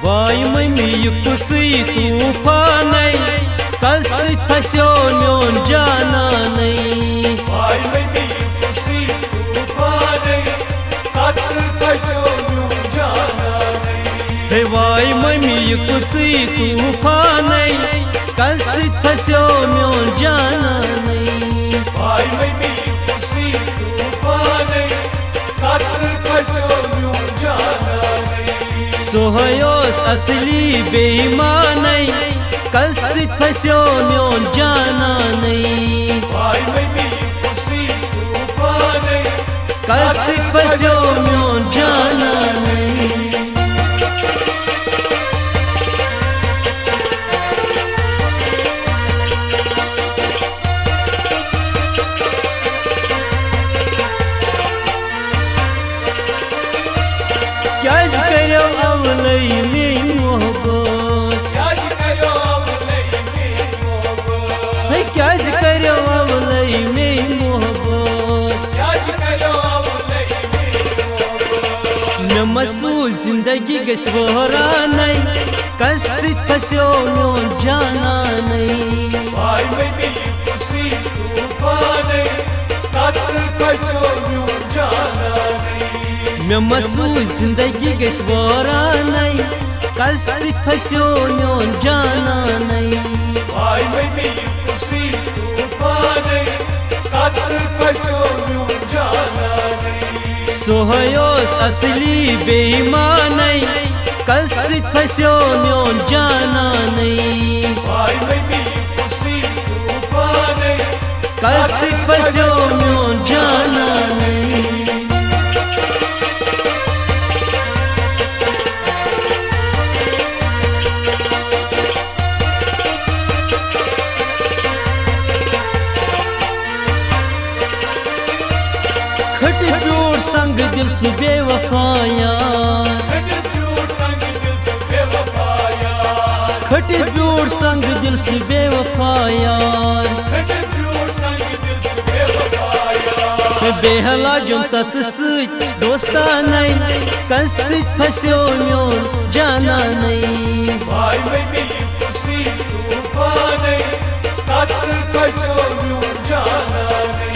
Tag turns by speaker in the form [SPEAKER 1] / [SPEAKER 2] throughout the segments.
[SPEAKER 1] वाय mummy कुसै तूफानै कस फस्यो म्योन जानानै
[SPEAKER 2] वाय mummy कुसै तूफानै कस फस्यो म्योन जानानै
[SPEAKER 1] हे वाय मम्मी कुसै तूफानै कस फस्यो म्योन जानानै
[SPEAKER 2] वाय मम्मी कुसै तूफानै कस फस्यो म्योन जानानै
[SPEAKER 1] सोहयोस असली बेईमानै कस फस्यो म्योन जानानै
[SPEAKER 2] वाय मम्मी कुसै तूफानै
[SPEAKER 1] कस फस्यो म्योन जानानै क्याज करो अवलै में मोहब्बत
[SPEAKER 2] क्याज करो अवलै में मोहब्बत
[SPEAKER 1] है क्याज करो अवलै में मोहब्बत
[SPEAKER 2] क्याज करो अवलै में मोहब्बत
[SPEAKER 1] मे मसू जिंदगी गस वहरानै कस फस्यो म्योन जानानै
[SPEAKER 2] वाय मम्मी कुसै तूफानै कस फस्यो म्योन जानानै
[SPEAKER 1] मे मसू जिंदगी गस वहरानै कस फस्यो म्योन जानानै
[SPEAKER 2] वाय मम्मी कुसै तूफानै कस फस्यो म्योन जानानै
[SPEAKER 1] सोहयोस असली बेईमानै कस फस्यो म्योन जानानै
[SPEAKER 2] वाय मम्मी कुसै तूफानै
[SPEAKER 1] कस फस्यो म्योन जानानै खट प्योर संग दिल से बेवफाया
[SPEAKER 2] खट प्योर संग दिल से बेवफाया
[SPEAKER 1] खट प्योर संग दिल से बेवफाया
[SPEAKER 2] खट प्योर संग दिल से बेवफाया
[SPEAKER 1] बेहला जुम तस सत दोस्तानै कस फस्यो म्योन जानानै
[SPEAKER 2] वाय मम्मी कुसै तूफानै कस फस्यो म्योन जानानै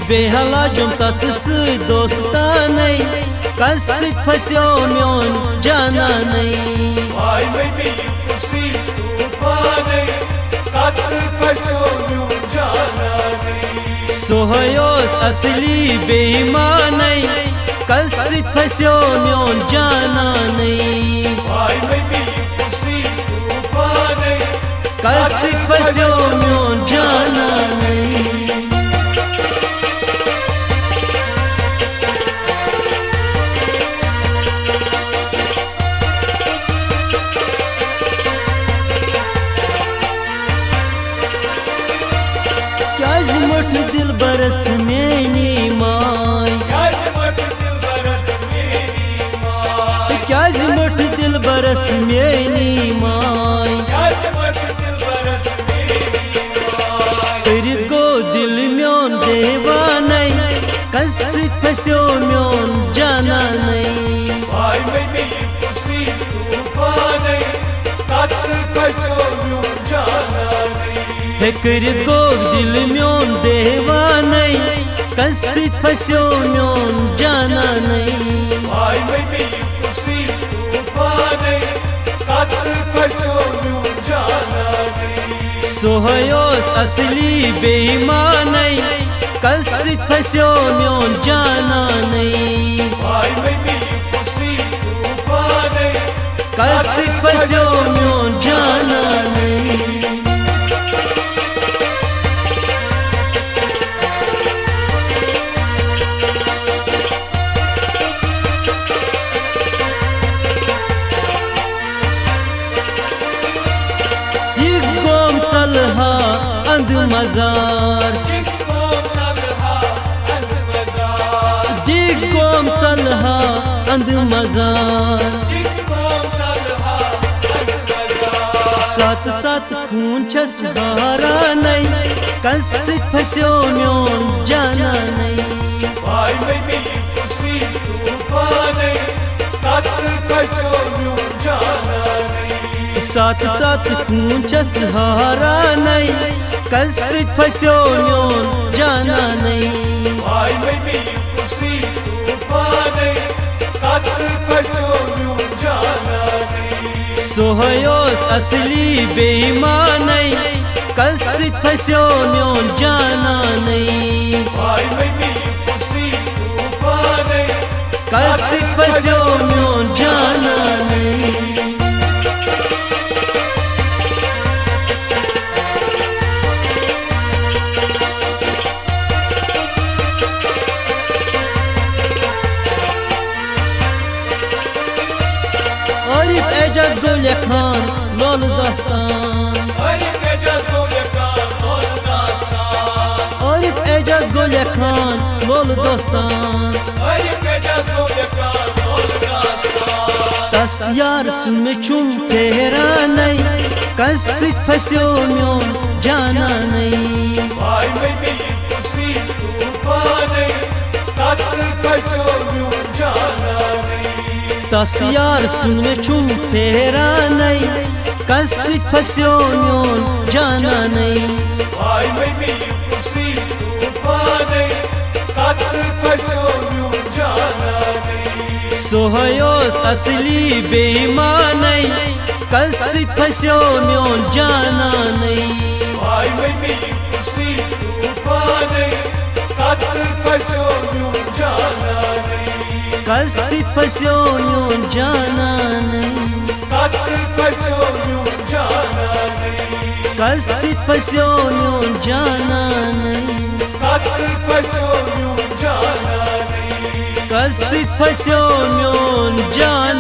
[SPEAKER 1] बेहला जुम तस सत दोस्तानै कस फस्यो म्योन जानानै
[SPEAKER 2] वाय मम्मी कुसै तूफानै कस फस्यो म्योन जानानै
[SPEAKER 1] सोहयोस असली बेईमानै कस फस्यो म्योन जानानै
[SPEAKER 2] वाय मम्मी कुसै तूफानै
[SPEAKER 1] कस फस्यो म्योन जानानै क्याज मठ दिल बरस मेनी माय
[SPEAKER 2] क्याज मठ दिल बरस मेरी माय
[SPEAKER 1] क्याज मठ दिल बरस मेनी माय
[SPEAKER 2] क्याज मठ दिल बरस मेरी माय
[SPEAKER 1] तेरी गो दिल म्योन देवानै कस फस्यो म्योन जानानै
[SPEAKER 2] वाय मम्मी कुसै तूफानै कस फस्यो म्योन जानानै
[SPEAKER 1] हे कर गो दिल म्योन देवानै कस फस्यो म्योन जानानै
[SPEAKER 2] वाय मम्मी कुसै तूफानै कस फस्यो म्योन जानानै
[SPEAKER 1] सोहयोस असली बेईमानै कस फस्यो म्योन जानानै
[SPEAKER 2] वाय मम्मी कुसै तूफानै
[SPEAKER 1] कस फस्यो म्योन जानानै चलहा अंध मजार
[SPEAKER 2] दिग्गोम चलहा अंध मजार
[SPEAKER 1] दिग्गोम चलहा अंध मजार
[SPEAKER 2] दिग्गोम चलहा अंध मजार
[SPEAKER 1] साथ साथ खून छस बहरानै कस फस्यो म्योन जानानै
[SPEAKER 2] वाय मम्मी कुसै तूफानै कस फस्यो म्योन जानानै
[SPEAKER 1] साथ साथ खूंचस हारा नहीं कस फस्यो म्योन जाना नहीं
[SPEAKER 2] भाई में खुशी तूफान कस फसो यूं जाना नहीं
[SPEAKER 1] सोहयोस असली बेईमान कस फस्यो म्योन जाना नहीं
[SPEAKER 2] भाई में खुशी तूफान
[SPEAKER 1] कस फस्यो म्योन जाना नहीं आरिफ एजाज गुल खान लोल दास्तान
[SPEAKER 2] आरिफ एजाज गुल खान लोल दास्तान
[SPEAKER 1] आरिफ एजाज गुल खान लोल दास्तान
[SPEAKER 2] आरिफ एजाज गुल खान लोल दास्तान
[SPEAKER 1] तस यार सुन चुम फेरा नहीं कस फस्यो म्योन जाना नहीं
[SPEAKER 2] भाई में खुशी तूफान कस फसो यूं जाना नहीं
[SPEAKER 1] तस यार सुन चुम फेरा नहीं कस फस्यो म्योन जाना नहीं
[SPEAKER 2] भाई में खुशी तूफान कस फसो यूं जाना नहीं
[SPEAKER 1] सोहयोस असली बेईमान कस फस्यो म्योन जाना नहीं
[SPEAKER 2] भाई में खुशी तूफान कस फसो यूं जाना नहीं
[SPEAKER 1] कस फस्यो म्योन जाना नहीं
[SPEAKER 2] कस फसो यूं जाना नहीं
[SPEAKER 1] कस फस्यो म्योन जाना नहीं
[SPEAKER 2] कस फसो यूं जाना नहीं
[SPEAKER 1] कस फस्यो म्योन जाना